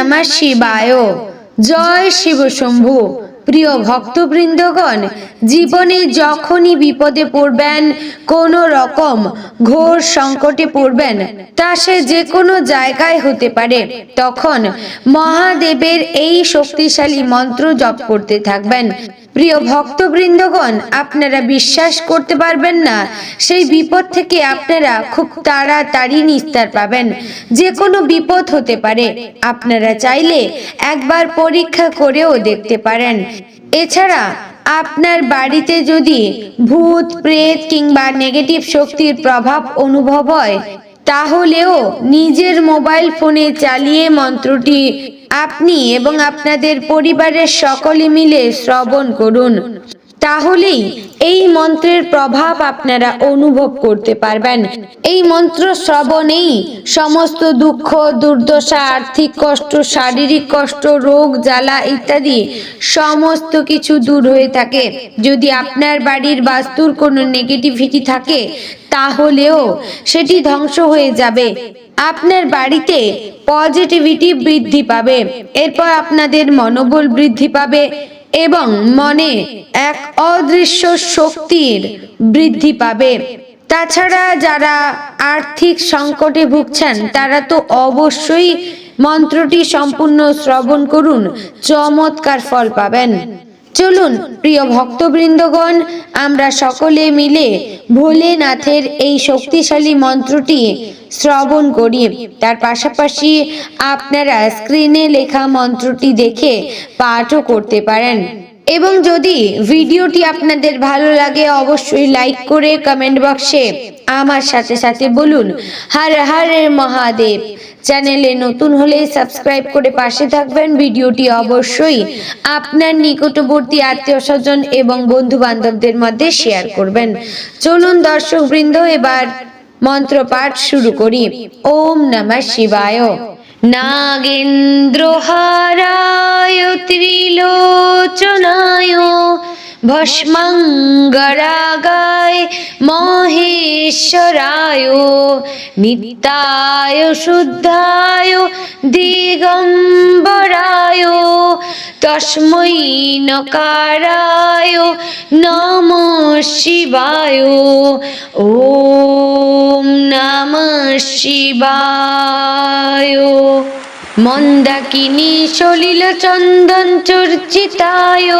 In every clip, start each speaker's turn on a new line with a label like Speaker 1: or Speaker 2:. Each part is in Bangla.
Speaker 1: নমঃ শিবায়। জয় শিব শম্ভু। প্রিয় ভক্তবৃন্দগণ, জীবনে যখনই বিপদে পড়বেন, কোনো রকম ঘোর সংকটে পড়বেন, তা সে যে কোনো জায়গায় হতে পারে, তখন মহাদেবের এই শক্তিশালী মন্ত্র জপ করতে থাকবেন। প্রিয় ভক্তবৃন্দগণ, আপনারা বিশ্বাস করতে পারবেন না, সেই বিপদ থেকে আপনারা খুব তাড়াতাড়ি নিস্তার পাবেন। যে কোনো বিপদ হতে পারে, আপনারা চাইলে একবার পরীক্ষা করেও দেখতে পারেন। এছাড়া আপনার বাড়িতে যদি ভূত প্রেত কিংবা নেগেটিভ শক্তির প্রভাব অনুভব হয়, তাহলেও নিজের মোবাইল ফোনে চালিয়ে মন্ত্রটি আপনি এবং আপনাদের পরিবারের সকলে মিলে শ্রবণ করুন। তাহলেই এই মন্ত্রের প্রভাব আপনারা অনুভব করতে পারবেন। এই মন্ত্র শ্রবণেই সমস্ত দুঃখ, দুর্দশা, আর্থিক কষ্ট, শারীরিক কষ্ট, রোগ জ্বালা ইত্যাদি সমস্ত কিছু দূর হয়ে থাকে। যদি আপনার বাড়ির বাস্তুর কোনো নেগেটিভিটি থাকে, তাহলেও সেটি ধ্বংস হয়ে যাবে। আপনার বাড়িতে পজিটিভিটি বৃদ্ধি পাবে। এরপর আপনাদের মনোবল বৃদ্ধি পাবে এবং মনে এক অদৃশ্য শক্তির বৃদ্ধি পাবে। তাছাড়া যারা আর্থিক সংকটে ভুগছেন, তারা তো অবশ্যই মন্ত্রটি সম্পূর্ণ শ্রবণ করুন, চমৎকার ফল পাবেন। চলুন প্রিয় ভক্তবৃন্দগণ, আমরা সকলে মিলে ভোলেনাথের এই শক্তিশালী মন্ত্রটি শ্রবণ করি। তার পাশাপাশি আপনারা স্ক্রিনে লেখা মন্ত্রটি দেখে পাঠও করতে পারেন। এবং যদি ভিডিওটি আপনাদের ভালো লাগে, অবশ্যই লাইক করে কমেন্ট বক্সে আমার সাথে সাথে বলুন হর হর মহাদেব। চ্যানেলে নতুন হলে সাবস্ক্রাইব করে পাশে থাকবেন। ভিডিওটি অবশ্যই আপনার নিকটবর্তী আত্মীয় স্বজন এবং বন্ধু বান্ধবদের মধ্যে শেয়ার করবেন। চলুন দর্শক বৃন্দ, এবার মন্ত্র পাঠ শুরু করি। ওম নমঃ শিবায়। নাগেন্দ্রহারায় ত্রিলোচনায় ভস্মঙ্গরাগায় মহেশ্বরায় নিত্যায় শুদ্ধায় দিগম্বরায় তস্मै নকারায় নমঃ শিবায়। ওম নমঃ শিবায়। মন্দাকিনী সলিল চন্দন চর্চিতায়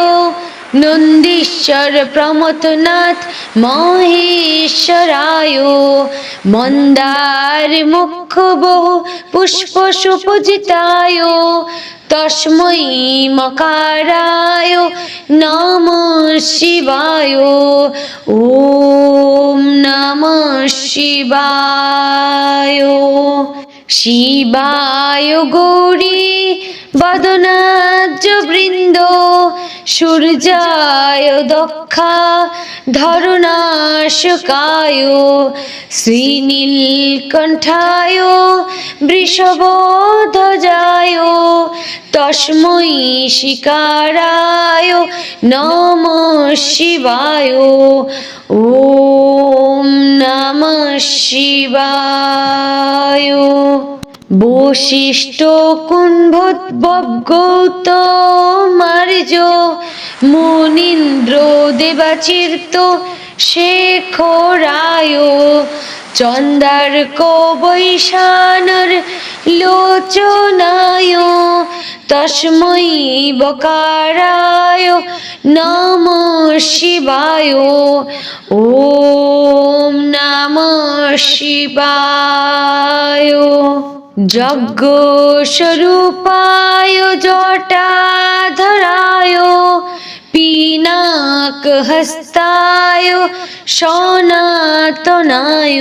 Speaker 1: নন্দীশ্বর প্রমথনাথ মহেশ্বরায় মন্দার মুখ বহু পুষ্প সুপূজিতায় তস্मै মকারায় নমঃ শিবায়। ওম নমঃ শিবায়। শিবায় গৌরী বদনাজ্য বৃন্দ সূর্যায় দক্ষা ধরণাশকায় শ্রীনীলকণ্ঠায় বৃষভধ্বজায় তস্मै শিকারায় নমঃ শিবায়। ওম নমঃ শিবায়। বশিষ্ঠ কুম্ভোদ্ভব গৌতমার্য মুনীন্দ্র দেবাচির্ত শেখরায় চন্দার্ক বৈশানর লোচনায় তস্मै বকারায় নমঃ শিবায়। ওম নমঃ শিবায়। যজ্ঞ স্বরূপায় জটাধরায় পিনাক হস্তায় সনাতনায়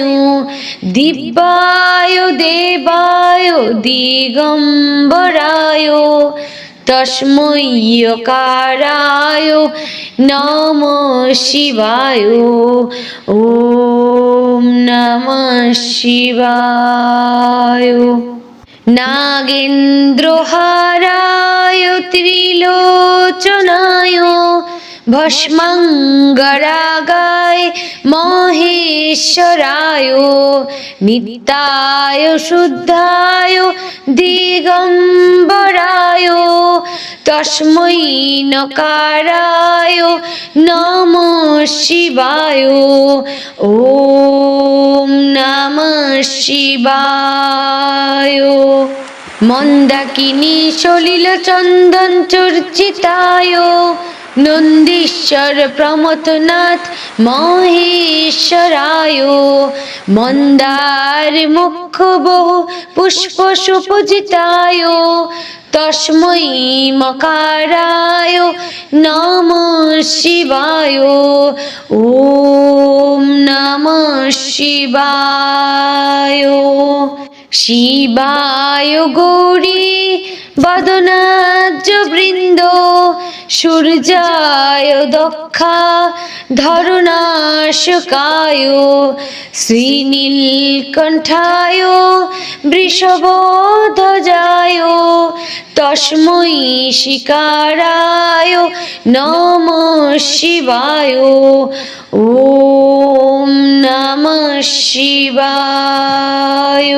Speaker 1: দিব্যায় দেবায় দিগম্বরায় তস্मै যকারায় নমঃ শিবায়। ওম নমঃ শিবায়। নাগেন্দ্রহারায় ত্রিলোচনায় ভস্মঙ্গরাগায় মহেশ্বরায় নিত্যায় শুদ্ধায় দিগম্বরায় তস্मै নকারায় নমঃ শিবায়। ওম নমঃ শিবায়। মন্দাকিনী সলিল চন্দন চর্চিতায় নন্দীশ্বর প্রমথনাথ মহেশ্বরায়। মন্দার মুখ বহু পুষ্প সুপূজিতায় তস্मै মকারায় নমঃ শিবায়। ওম নমঃ শিবায়। শিবায় গৌরী বদনাজ্য বৃন্দ সূর্যায় দক্ষা ধরুণাশকায় শ্রীনীলকণ্ঠায় বৃষভধ্বজায় তস্मै শিকারায় নমঃ শিবায়। ওম নমঃ শিবায়।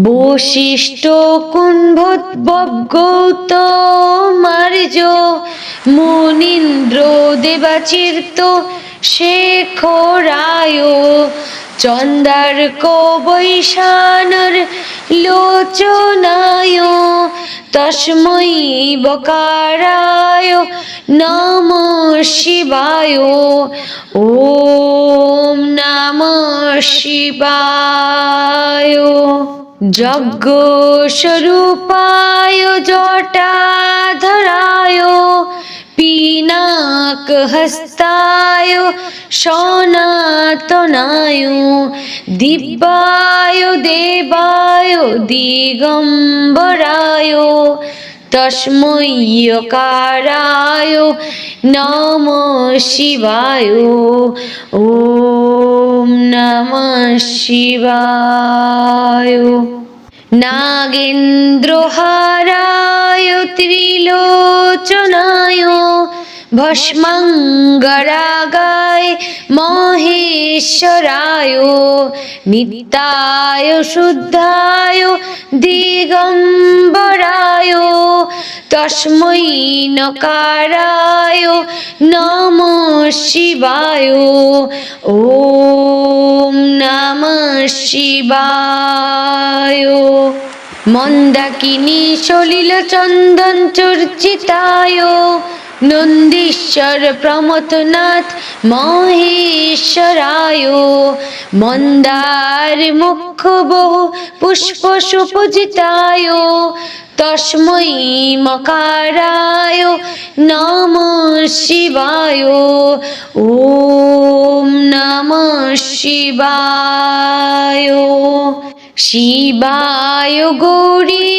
Speaker 1: বশিষ্ঠ কুম্ভোদ্ভব গৌতমার্য মুনীন্দ্র দেবাচির্ত শেখরায় চন্দার্ক বৈশানর লোচনায় তস্मै বকারায় নমঃ শিবায়। ওম নমঃ শিবায়। যজ্ঞ স্বরূপায় জটাধরায় পিনাক হস্তায় সনাতনায় দিব্যায় দেবায় দিগম্বরায় তস্मै অকারায় নমঃ শিবায়। ওম নমঃ শিবায়। নাগেন্দ্রহারায় ত্রিলোচনায় ভস্মাঙ্গরাগায় মহেশ্বরায় নিত্যায় শুদ্ধায় দিগম্বরায় তস্मै নকারায় নমঃ শিবায়। ওম নমঃ শিবায়। মন্দাকিনী সলিল চন্দন চর্চিতায় নন্দীশ্বর প্রমথনাথ মহেশ্বরায় মন্দার মুখ বহু পুষ্প সুপূজিতায় তস্मै মকারায় নমঃ শিবায়। ওম নমঃ শিবায়। শিবায় গৌরী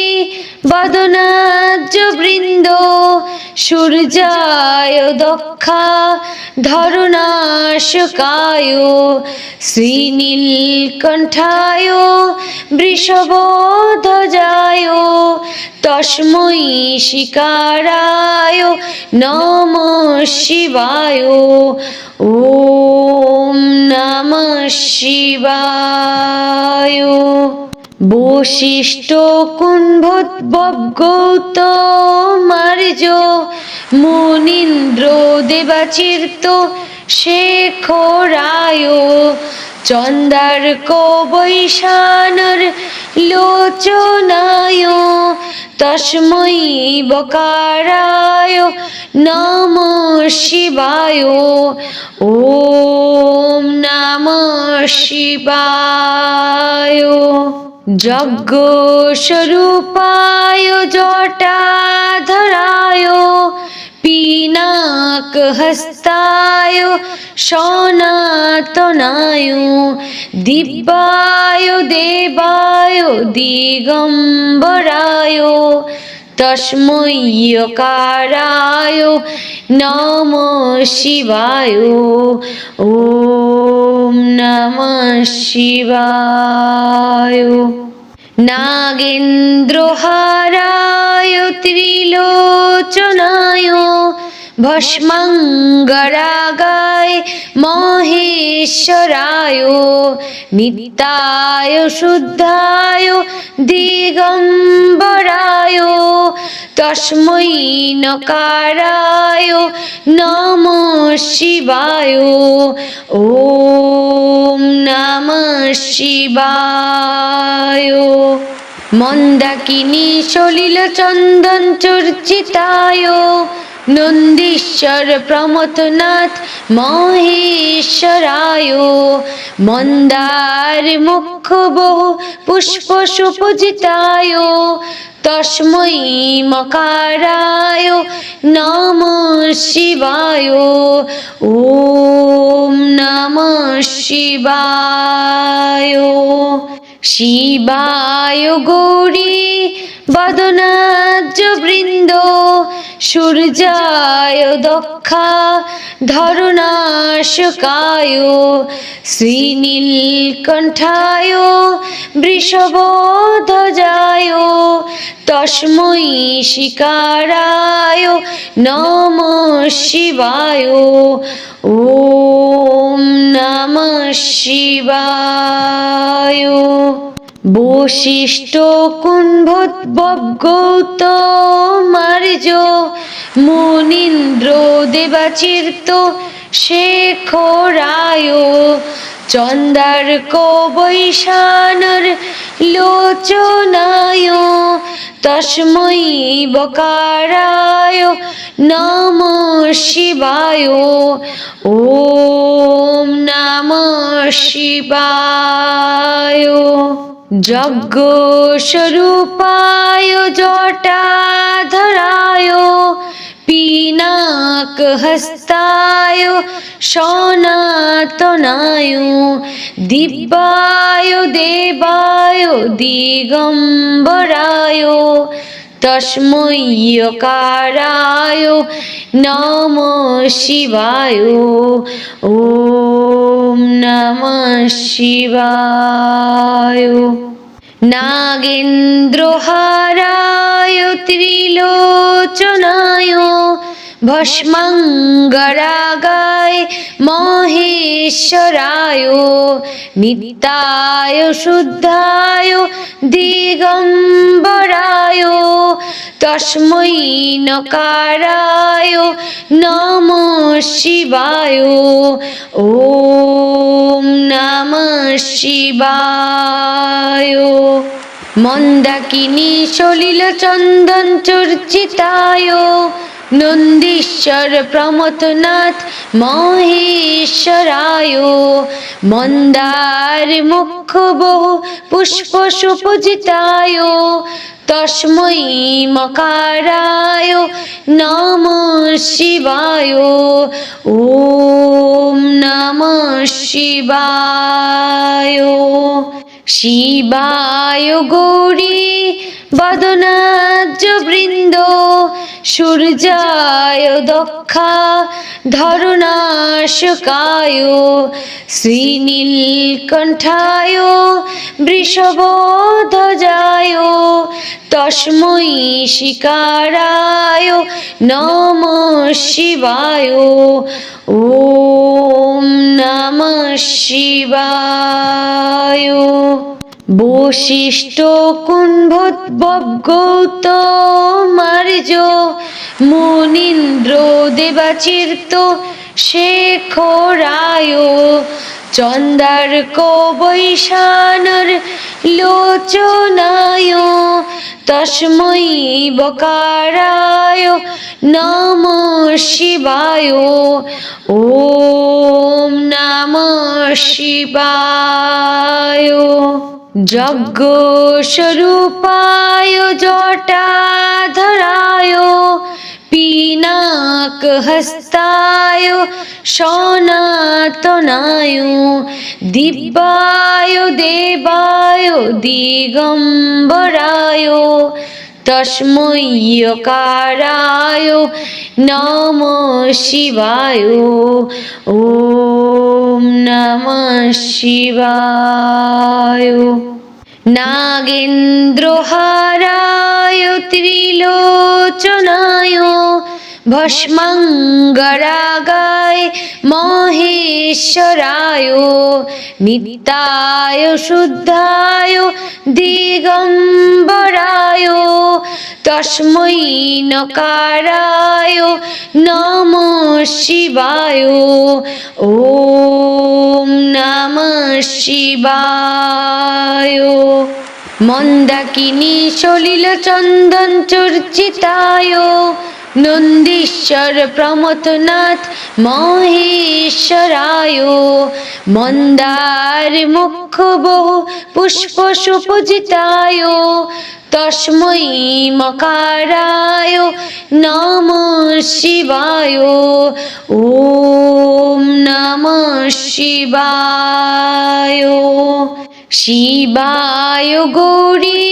Speaker 1: বদনাজ্য বৃন্দ সূর্যায় দক্ষা ধরুণাশকায় শ্রীনীলকণ্ঠায় বৃষভধ্বজায় তস্मै শিকারায় নমঃ শিবায়। ওম নমঃ শিবায়। বশিষ্ঠ কুম্ভোদ্ভব গৌতমার্য মুনীন্দ্র দেবাচির্ত শেখরায় চন্দার্ক বৈশানর লোচনায় তস্मै বকারায় নমঃ শিবায়। ওম নমঃ শিবায়। যজ্ঞ স্বরূপায় জটাধরায় পিনাক হস্তায় সনাতনায় দিব্যায় দেবায় দিগম্বরায় তস্मै অকারায় নমঃ শিবায়। ওম নমঃ শিবায়। নাগেন্দ্রহারায় ত্রিলোচনায় ভস্মাঙ্গরাগায় মহেশ্বরায় নিত্যায় শুদ্ধায় দিগম্বরায় তস্मै নকারায় নমঃ শিবায়। ওম নমঃ শিবায়। মন্দাকিনী সলিল চন্দন চর্চিতায় নন্দীশ্বর প্রমথনাথ মহেশ্বরায়। মন্দার মুখ বহু পুষ্প সুপূজিতায় তস্मै মকারায় নমঃ শিবায়। ওম নমঃ শিবায়। শিবায় গৌরী বদনাজ্য বৃন্দ সূর্যায় দক্ষা ধরণাশকায় শ্রীনীলকণ্ঠায় বৃষভধ্বজায় তস্मै শিকারায় নমঃ শিবায়। ওম নমঃ শিবায়। বশিষ্ঠ কুম্ভোদ্ভব গৌতমার্য মুনীন্দ্র দেবাচির্ত শেখরায় চন্দার্ক বৈশানর লোচনায় তস্मै বকারায় নমঃ শিবায়। ওম নমঃ শিবায়। যজ্ঞ স্বরূপায় জটাধরায় পিনাক হস্তায় সনাতনায় দিব্যায় দেবায় দিগম্বরায় তস্मै অকারায় নমঃ শিবায়। ওম নমঃ শিবায়। নাগেন্দ্রহারায় ত্রিলোচনায় ভস্মাঙ্গরাগায় মহেশ্বরায় নিত্যায় শুদ্ধায় দিগম্বরায় তস্मै নকারায় নমঃ শিবায়। ওম নমঃ শিবায়। মন্দাকিনী সলিল চন্দন চর্চিতায় নন্দীশ্বর প্রমথনাথ মহেশ্বরায় মন্দার মুখ বহু পুষ্প সুপূজিতায় তস্मै মকারায় নমঃ শিবায়। ওম নমঃ শিবায়। শিবায় গৌরী বদনাজ্য বৃন্দ সূর্যায় দক্ষা ধরণাশকায় শ্রীনীলকণ্ঠায় বৃষভধ্বজায় তস্मै শিকারায় নমঃ শিবায়। ওম নমঃ শিবায়। বশিষ্ঠ কুম্ভোদ্ভব গৌতমার্য মুনীন্দ্র দেবাচির্ত শেখরায় চন্দার্ক বৈশানর লোচনায় তস্मै বকারায় নমঃ শিবায়। ওম নমঃ শিবায়। যজ্ঞ স্বরূপায় জটাধরায় পিনাক হস্তায় সনাতনায় দিব্যায় দেবায় দিগম্বরায় তস্मै অকারায় নমঃ শিবায়। ওম নমঃ শিবায়। নাগেন্দ্রহারায় ত্রিলোচনায় ভস্মাঙ্গরাগায় মহেশ্বরায় নিত্যায় শুদ্ধায় দিগম্বরায় তস্मै নকারায় নমঃ শিবায়। ওম নমঃ শিবায়। মন্দাকিনী সলিল চন্দন চর্চিতায় নন্দীশ্বর প্রমথনাথ মহেশ্বরায়। মন্দার মুখ বহু পুষ্প সুপূজিতায় তস্मै মকারায় নমঃ শিবায়। ওম নমঃ শিবায়। শিবায় গৌরী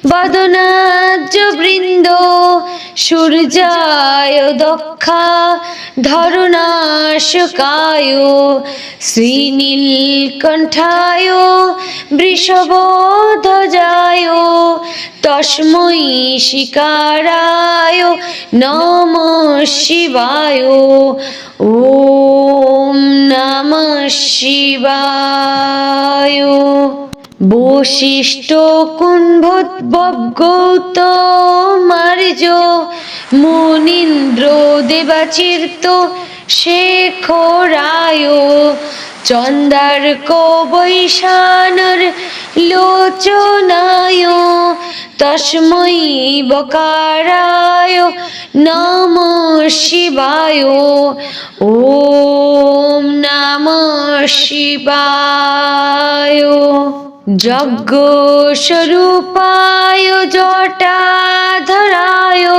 Speaker 1: বদনাজ্য বৃন্দ সূর্যায় দক্ষা ধরণাশকায় শ্রীনীলকণ্ঠায় বৃষভধ্বজায় তস্मै শিকারায় নমঃ শিবায়। ওম নমঃ শিবায়। বশিষ্ঠ কুম্ভোদ্ভব গৌতমার্য মুনীন্দ্র দেবাচির্ত শেখরায় চন্দার্ক বৈশানর লোচনায় তস্मै বকারায় নমঃ শিবায়। ওম নমঃ শিবায়। যজ্ঞ স্বরূপায় জটাধরায়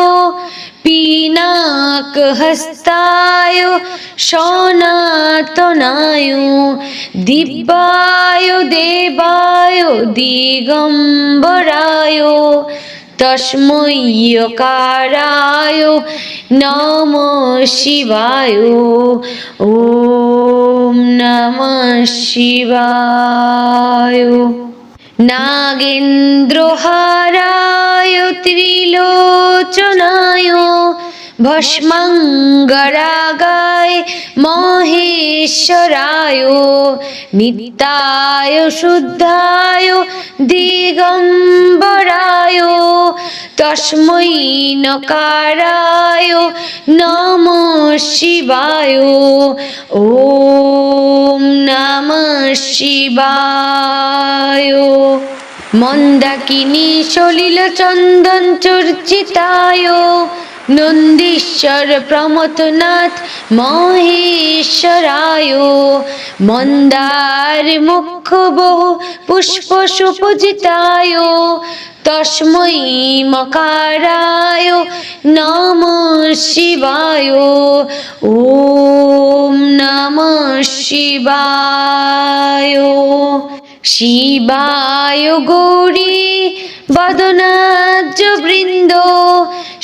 Speaker 1: পিনাক হস্তায় সনাতনায় দিব্যায় দেবায় দিগম্বরায় তস্मै যকারায় নমঃ শিবায়। ওম নমঃ শিবায়। নাগেন্দ্রহারায় ত্রিলোচনায় ভস্মাঙ্গরাগায় মহেশ্বরায় নিত্যায় শুদ্ধায় দিগম্বরায় তস্मै নকারায় নমঃ শিবায়। ওম নমঃ শিবায়। মন্দাকিনী সলিল চন্দন চর্চিতায় নন্দীশ্বর প্রমথনাথ মহেশ্বরায় মন্দার মুখ বহু পুষ্প সুপূজিতায় তস্मै মকারায় নমঃ শিবায়। ওম নমঃ শিবায়। শিবায় গৌরী বদনাজ্য বৃন্দ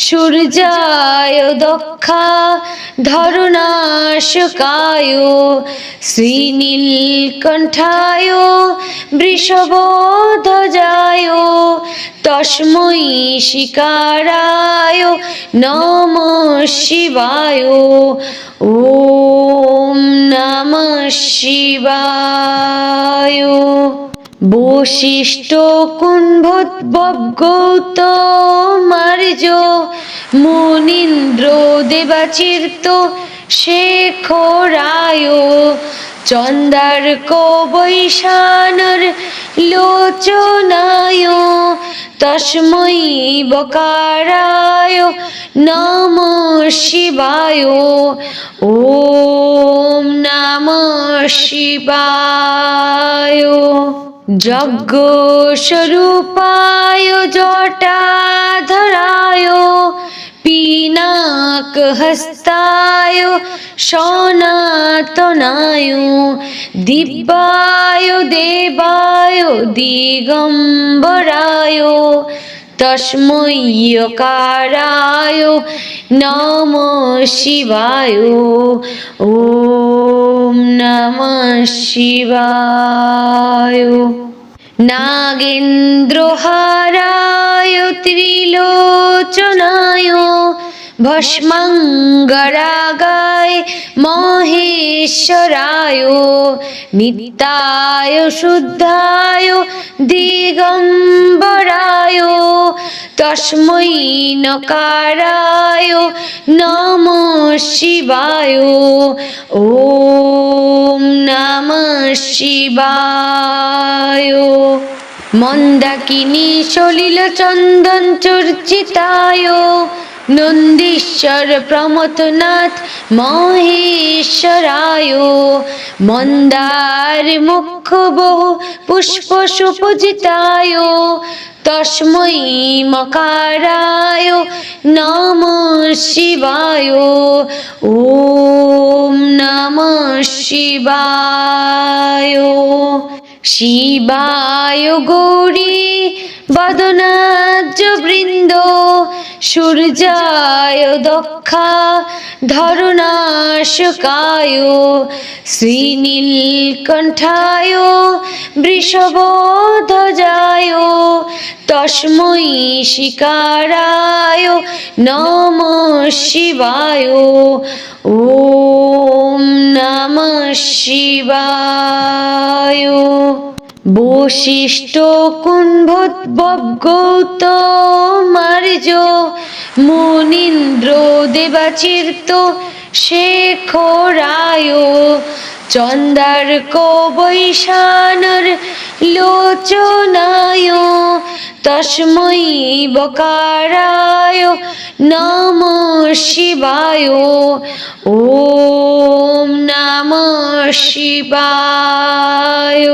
Speaker 1: সূর্যায় দক্ষা ধরণাশকায় শ্রীনীলকণ্ঠায় বৃষভধ্বজায় তস্मै শিকারায় নমঃ শিবায়। ওম নমঃ শিবায়। বশিষ্ঠ কুম্ভোদ্ভব গৌতমার্য মুনীন্দ্র দেবাচির্ত শেখরায় চন্দার্ক বৈশানর লোচনায় তস্मै বকারায় নমঃ শিবায়। ওম নমঃ শিবায়। যজ্ঞ স্বরূপায় জটাধরায় পিনাক হস্তায় সনাতনায় দিব্যায় দেবায় দিগম্বরায় তস্मै যকারায় নমঃ শিবায়। ওম নমঃ শিবায়। নাগেন্দ্রহারায় ত্রিলোচনায় ভস্মাঙ্গরাগায় মহেশ্বরায় নিত্যায় শুদ্ধায় দিগম্বরায় তস্मै নকারায় নমঃ শিবায়। ওম নমঃ শিবায়। মন্দাকিনী সলিল চন্দন চর্চিতায় নন্দীশ্বর প্রমথনাথ মহেশ্বরায় মন্দার মুখ বহু পুষ্প সুপূজিতায় তস্मै মকারায় নমঃ শিবায়। ওম নমঃ শিবায়। শিবায় গৌরী বদনাজ্য বৃন্দ সূর্যায় দক্ষা ধরুণাশকায় শ্রীনীলকণ্ঠায় বৃষভধ্বজায় তস্मै শিকারায় নমঃ শিবায়। ওম নমঃ শিবায়। বশিষ্ঠ কুম্ভোদ্ভব গৌতমার্য মুনীন্দ্র দেবাচির্ত শেখরায় চন্দার্ক বৈশানর লোচনায় তস্मै বকারায় নমঃ শিবায়। ওম নমঃ শিবায়।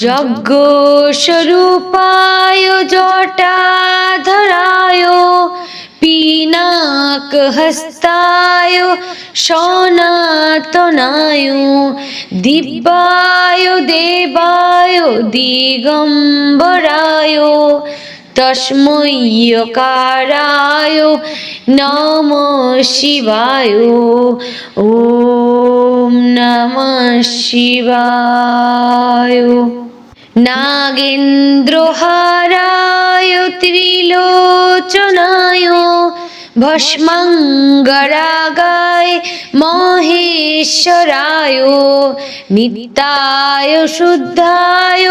Speaker 1: যজ্ঞ স্বরূপায় জটাধরায় পিনাক হস্তায় সনাতনায় দিব্যায় দেবায় দিগম্বরায় তস্मै যকারায় নমঃ শিবায়। ওম নমঃ শিবায়। নাগেন্দ্রহারায় ত্রিলোচনায় ভস্মাঙ্গরাগায় মহেশ্বরায় নিত্যায় শুদ্ধায়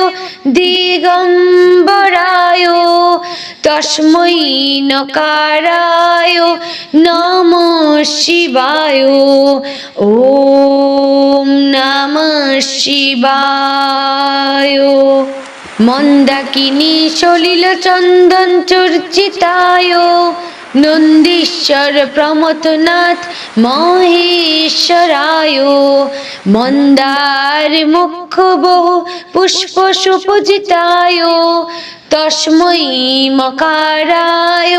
Speaker 1: দিগম্বরায় তস্मै নকারায় নমঃ শিবায়। ওম নমঃ শিবায়। মন্দাকিনী সলিল চন্দন চর্চিতায় নন্দীশ্বর প্রমথনাথ মহেশ্বরায় মন্দার মুখ বহু পুষ্প সুপূজিতায় তস্मै মকারায়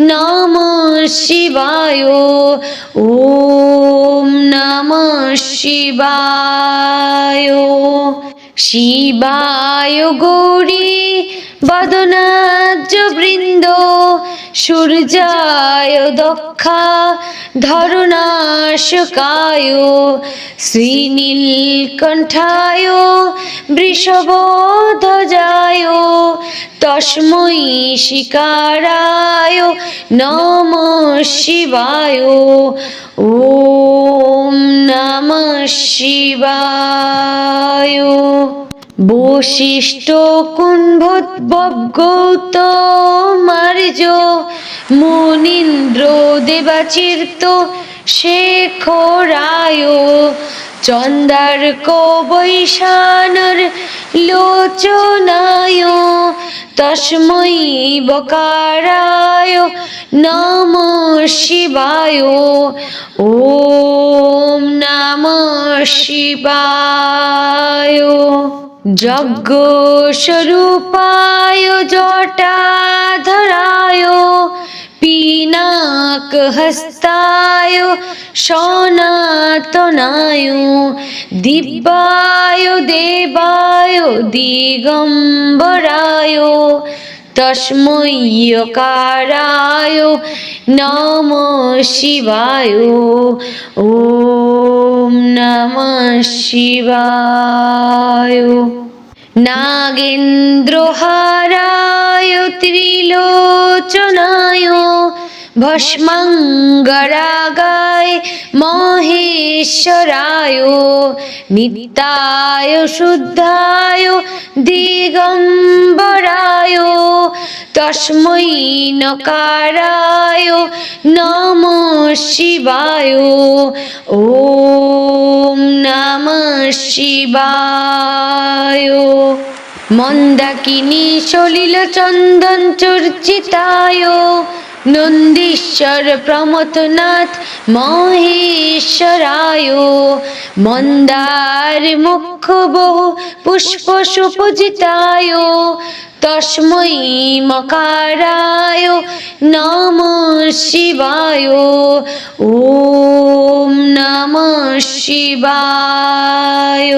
Speaker 1: নমঃ শিবায়। ওম নমঃ শিবায়। শিবায় গৌরী বদনাজ্য বৃন্দ সূর্যায় দক্ষা ধরুণাশকায় শ্রীনীলকণ্ঠায় বৃষভধ্বজায় তস্मै শিকারায় নমঃ শিবায়। ওম নমঃ শিবায়। বশিষ্ঠ কুম্ভোদ্ভব গৌতমার্য মুনীন্দ্র দেবাচির্ত শেখরায় চন্দার্ক বৈশানর লোচনায় তস্मै বকারায় নমঃ শিবায়। ওম নমঃ শিবায়। যজ্ঞ স্বরূপায় জটাধরায় পিনাক হস্তায় সনাতনায় দিব্যায় দেবায় দিগম্বরায় তস্मै যকারায় নমঃ শিবায়। ওম নমঃ শিবায়। নাগেন্দ্রহারায় ত্রিলোচনায় ভস্মঙ্গরাগায় মহেশ্বরায় নিত্যায় শুদ্ধায় দিগম্বরায় তস্मै নকারায় নমঃ শিবায়। ওম নমঃ শিবায়। মন্দাকিনী সলিল চন্দন চর্চিতায় নন্দীশ্বর প্রমথনাথ মহেশ্বরায় মন্দার মুখ বহু পুষ্প সুপূজিতায় তস্मै মকারায় নমঃ শিবায়। ওম নমঃ শিবায়।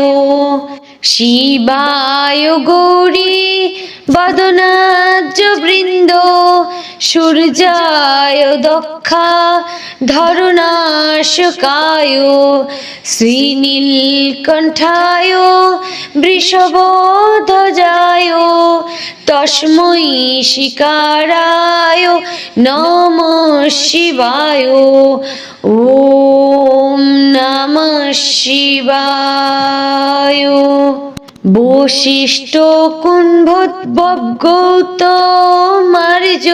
Speaker 1: শিবায় গৌরী বদনাজ্য বৃন্দ সূর্যায় দক্ষা ধরণাশকায় শ্রীনীলকণ্ঠায় বৃষভধ্বজায় তস্मै শিকারায় নমঃ শিবায়। ওম নমঃ শিবায়। বশিষ্ঠ কুম্ভোদ্ভব গৌতমার্য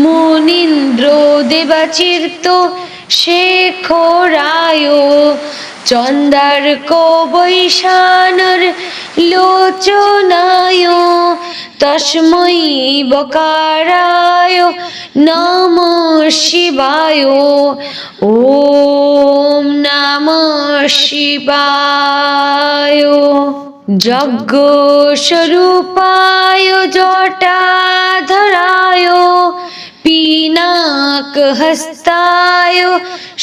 Speaker 1: মুনীন্দ্র দেবাচির্ত শেখরায় চন্দার্ক বৈশানর লোচনায় তস্मै বকারায় নমঃ শিবায়। ওম নমঃ শিবায়। যজ্ঞ স্বরূপায় জটাধরায় পিনাক হস্তায়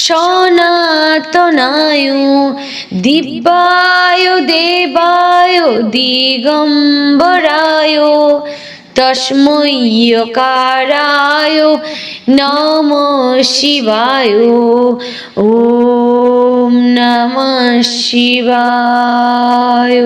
Speaker 1: সনাতনায় দিব্যায় দেবায় দিগম্বরায় তস্मै যকারায় নমঃ শিবায়। ওম নমঃ শিবায়।